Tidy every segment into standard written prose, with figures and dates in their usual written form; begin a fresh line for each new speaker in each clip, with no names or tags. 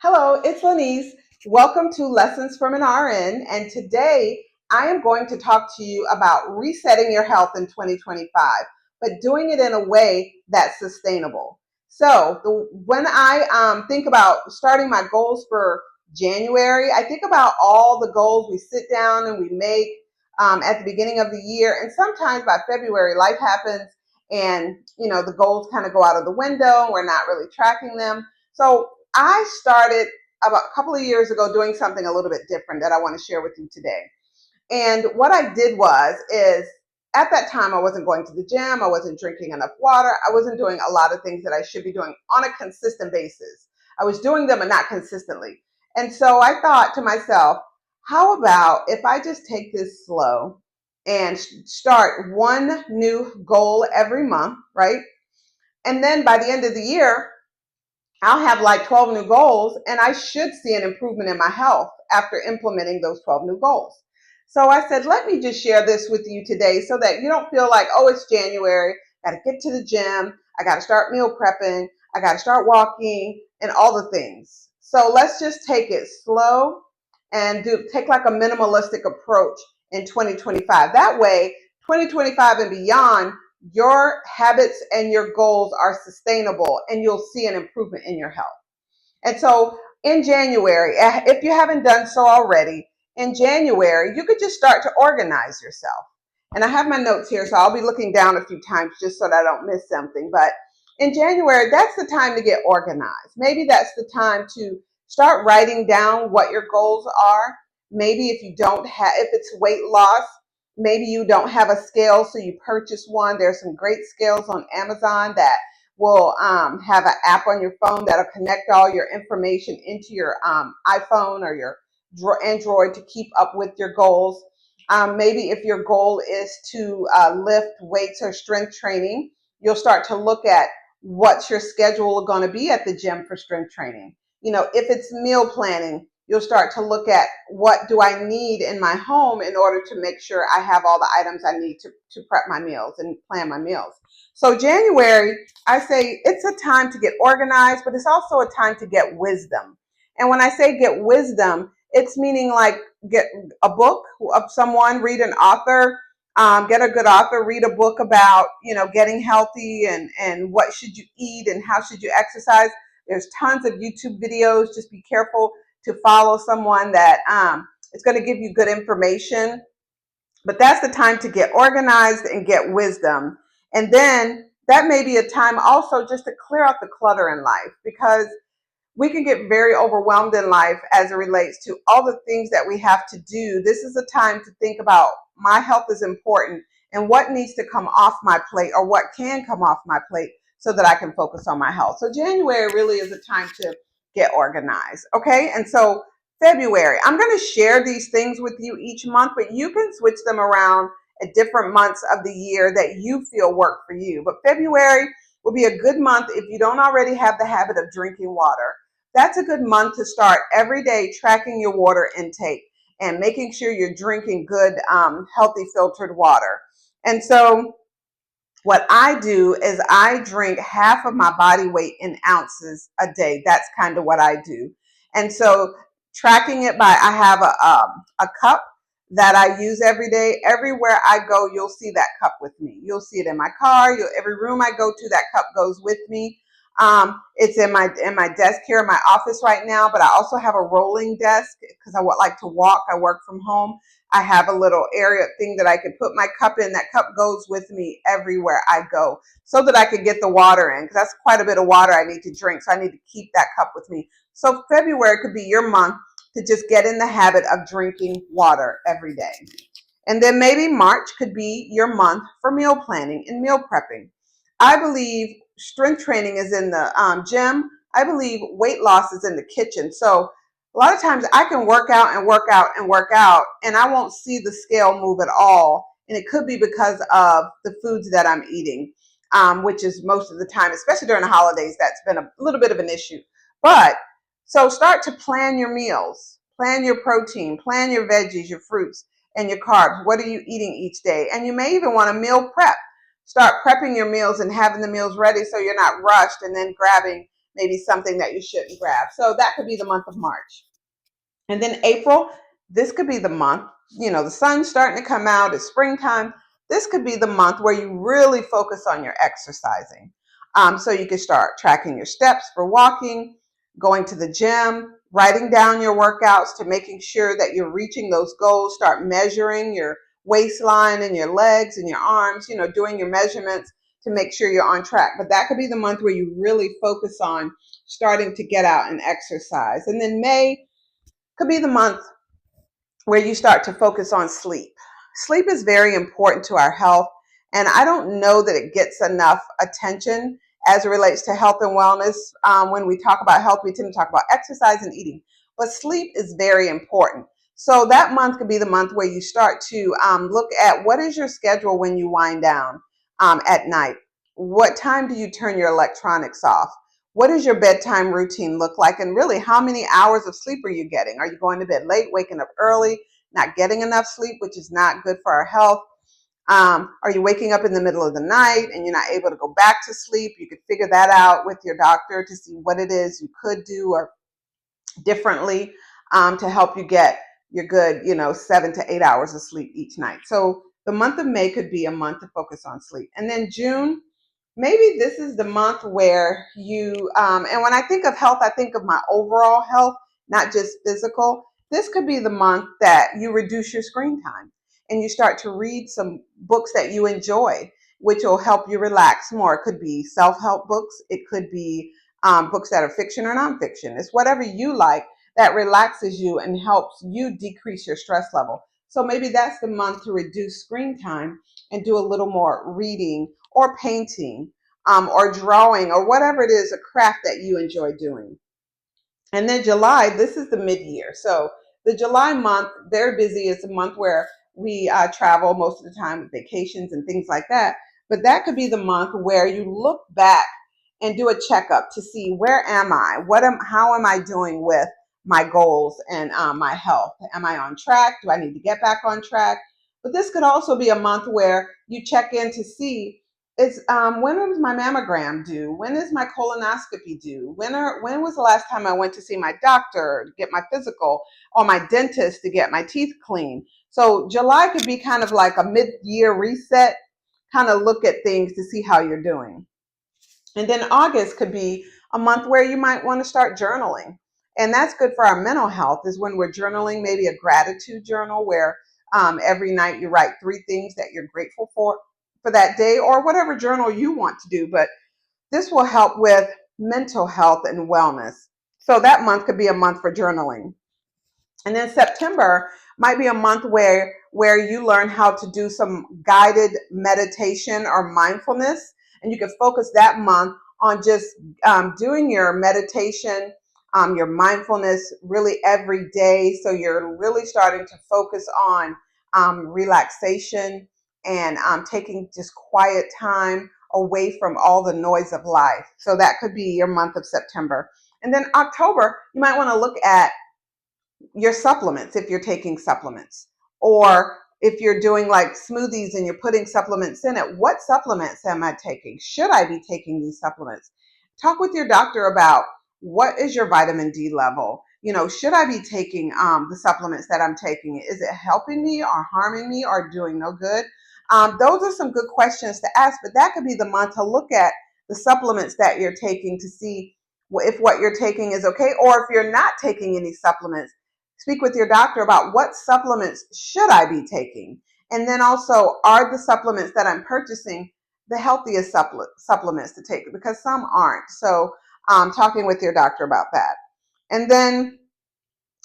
Hello, it's Lenise. Welcome to Lessons from an RN. And today I am going to talk to you about resetting your health in 2025, but doing it in a way that's sustainable. When I think about starting my goals for January, I think about all the goals we sit down and we make at the beginning of the year. And sometimes by February, life happens and, the goals kind of go out of the window. We're not really tracking them. So I started about a couple of years ago doing something a little bit different that I want to share with you today. And what I did is at that time I wasn't going to the gym, I wasn't drinking enough water, I wasn't doing a lot of things that I should be doing on a consistent basis. I was doing them but not consistently. And so I thought to myself, how about if I just take this slow and start one new goal every month, right? And then by the end of the year, I'll have like 12 new goals and I should see an improvement in my health after implementing those 12 new goals. So I said, let me just share this with you today so that you don't feel like, oh, it's January, got to get to the gym, I got to start meal prepping, I got to start walking and all the things. So let's just take it slow and take like a minimalistic approach in 2025. That way, 2025 and beyond, your habits and your goals are sustainable and you'll see an improvement in your health. And so in January, if you haven't done so already, in January, you could just start to organize yourself. And I have my notes here, so I'll be looking down a few times just so that I don't miss something. But in January, that's the time to get organized. Maybe that's the time to start writing down what your goals are. Maybe if it's weight loss, maybe you don't have a scale, so you purchase one. There's some great scales on Amazon that will have an app on your phone that'll connect all your information into your iPhone or your Android to keep up with your goals. Maybe if your goal is to lift weights or strength training, you'll start to look at what's your schedule going to be at the gym for strength training. If it's meal planning, you'll start to look at what do I need in my home in order to make sure I have all the items I need to prep my meals and plan my meals. So January, I say it's a time to get organized, but it's also a time to get wisdom. And when I say get wisdom, it's meaning like get a book of someone, read an author, get a good author, read a book about, getting healthy and what should you eat and how should you exercise. There's tons of YouTube videos. Just be careful to follow someone that is going to give you good information. But that's the time to get organized and get wisdom. And then that may be a time also just to clear out the clutter in life, because we can get very overwhelmed in life as it relates to all the things that we have to do. This is a time to think about my health is important and what needs to come off my plate or what can come off my plate so that I can focus on my health. So January really is a time to get organized. Okay. And so February, I'm going to share these things with you each month, but you can switch them around at different months of the year that you feel work for you. But February will be a good month if you don't already have the habit of drinking water. That's a good month to start every day tracking your water intake and making sure you're drinking good, healthy filtered water. And so what I do is I drink half of my body weight in ounces a day. That's kind of what I do. And so tracking it by, I have a cup that I use every day. Everywhere I go, you'll see that cup with me. You'll see it in my car. Every room I go to, that cup goes with me. It's in my desk here in my office right now, but I also have a rolling desk because I would like to walk. I work from home. I have a little area thing that I can put my cup in. That cup goes with me everywhere I go so that I can get the water in, because that's quite a bit of water I need to drink. So I need to keep that cup with me. So February could be your month to just get in the habit of drinking water every day. And then maybe March could be your month for meal planning and meal prepping. I believe strength training is in the gym. I believe weight loss is in the kitchen. So a lot of times I can work out and work out and work out, and I won't see the scale move at all. And it could be because of the foods that I'm eating, which is most of the time, especially during the holidays, that's been a little bit of an issue. But so start to plan your meals, plan your protein, plan your veggies, your fruits, and your carbs. What are you eating each day? And you may even want to meal prep. Start prepping your meals and having the meals ready so you're not rushed and then grabbing maybe something that you shouldn't grab. So that could be the month of March. And then April, this could be the month, the sun's starting to come out, it's springtime. This could be the month where you really focus on your exercising. So you can start tracking your steps for walking, going to the gym, writing down your workouts to making sure that you're reaching those goals. Start measuring your waistline and your legs and your arms, doing your measurements to make sure you're on track. But that could be the month where you really focus on starting to get out and exercise. And then May could be the month where you start to focus on sleep. Sleep is very important to our health, and I don't know that it gets enough attention as it relates to health and wellness. When we talk about health, we tend to talk about exercise and eating, but sleep is very important. So that month could be the month where you start to look at what is your schedule when you wind down at night. What time do you turn your electronics off? What does your bedtime routine look like? And really, how many hours of sleep are you getting? Are you going to bed late, waking up early, not getting enough sleep, which is not good for our health? Are you waking up in the middle of the night and you're not able to go back to sleep? You could figure that out with your doctor to see what it is you could do or differently to help you get your good, 7 to 8 hours of sleep each night. So the month of May could be a month to focus on sleep. And then June, maybe this is the month where you, and when I think of health, I think of my overall health, not just physical. This could be the month that you reduce your screen time and you start to read some books that you enjoy, which will help you relax more. It could be self-help books. It could be books that are fiction or nonfiction. It's whatever you like that relaxes you and helps you decrease your stress level. So maybe that's the month to reduce screen time and do a little more reading or painting or drawing or whatever it is, a craft that you enjoy doing. And then July, this is the mid-year. So the July month, very busy. It's a month where we travel most of the time with vacations and things like that. But that could be the month where you look back and do a checkup to see where am I? How am I doing with my goals and my health? Am I on track? Do I need to get back on track? But this could also be a month where you check in to see when was my mammogram due? When is my colonoscopy due? When was the last time I went to see my doctor to get my physical or my dentist to get my teeth cleaned? So July could be kind of like a mid-year reset, kind of look at things to see how you're doing. And then August could be a month where you might want to start journaling. And that's good for our mental health, is when we're journaling, maybe a gratitude journal where every night you write 3 things that you're grateful for that day, or whatever journal you want to do. But this will help with mental health and wellness. So that month could be a month for journaling. And then September might be a month where you learn how to do some guided meditation or mindfulness, and you can focus that month on just doing your meditation, your mindfulness really every day. So you're really starting to focus on relaxation and taking just quiet time away from all the noise of life. So that could be your month of September. And then October, you might want to look at your supplements if you're taking supplements, or if you're doing like smoothies and you're putting supplements in it. What supplements am I taking? Should I be taking these supplements? Talk with your doctor about what is your vitamin D level. Should I be taking the supplements that I'm taking? Is it helping me or harming me or doing no good? Those are some good questions to ask, but that could be the month to look at the supplements that you're taking to see if what you're taking is okay, or if you're not taking any supplements, speak with your doctor about what supplements should I be taking. And then also, are the supplements that I'm purchasing the healthiest supplements to take? Because some aren't. So talking with your doctor about that. And then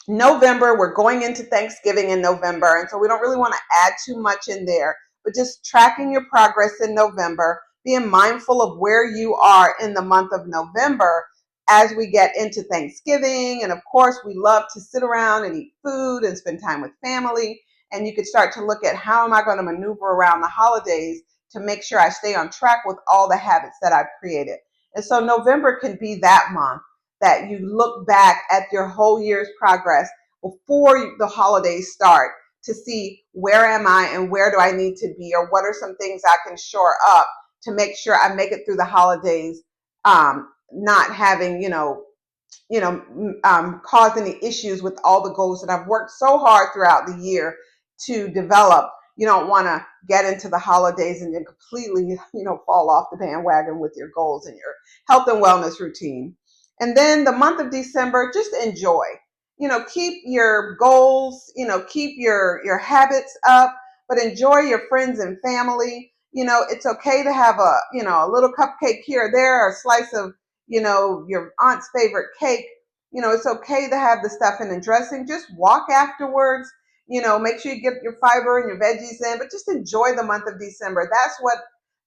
November, we're going into Thanksgiving in November. And so we don't really want to add too much in there, but just tracking your progress in November, being mindful of where you are in the month of November as we get into Thanksgiving. And of course, we love to sit around and eat food and spend time with family. And you could start to look at, how am I going to maneuver around the holidays to make sure I stay on track with all the habits that I've created. And so November can be that month that you look back at your whole year's progress before the holidays start to see, where am I and where do I need to be, or what are some things I can shore up to make sure I make it through the holidays not having, cause any issues with all the goals that I've worked so hard throughout the year to develop. You don't want to get into the holidays and then completely, fall off the bandwagon with your goals and your health and wellness routine. And then the month of December, just enjoy. Keep your goals, keep your habits up, but enjoy your friends and family. It's okay to have a little cupcake here or there, or a slice of your aunt's favorite cake. It's okay to have the stuffing and dressing. Just walk afterwards. Make sure you get your fiber and your veggies in, but just enjoy the month of December. That's what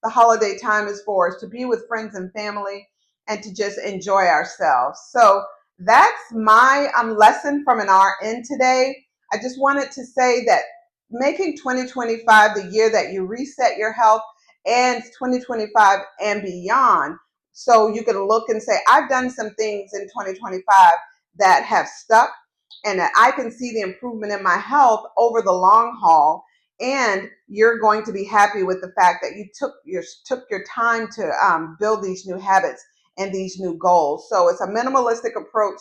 the holiday time is for, is to be with friends and family and to just enjoy ourselves. So that's my lesson from an RN today. I just wanted to say that making 2025 the year that you reset your health, and 2025 and beyond, so you can look and say, I've done some things in 2025 that have stuck, and that I can see the improvement in my health over the long haul. And you're going to be happy with the fact that you took your time to build these new habits and these new goals. So it's a minimalistic approach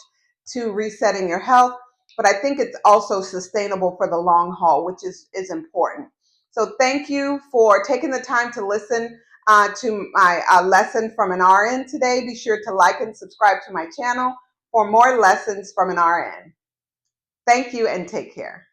to resetting your health, but I think it's also sustainable for the long haul, which is important. So thank you for taking the time to listen to my lesson from an RN today. Be sure to like and subscribe to my channel for more lessons from an RN. Thank you and take care.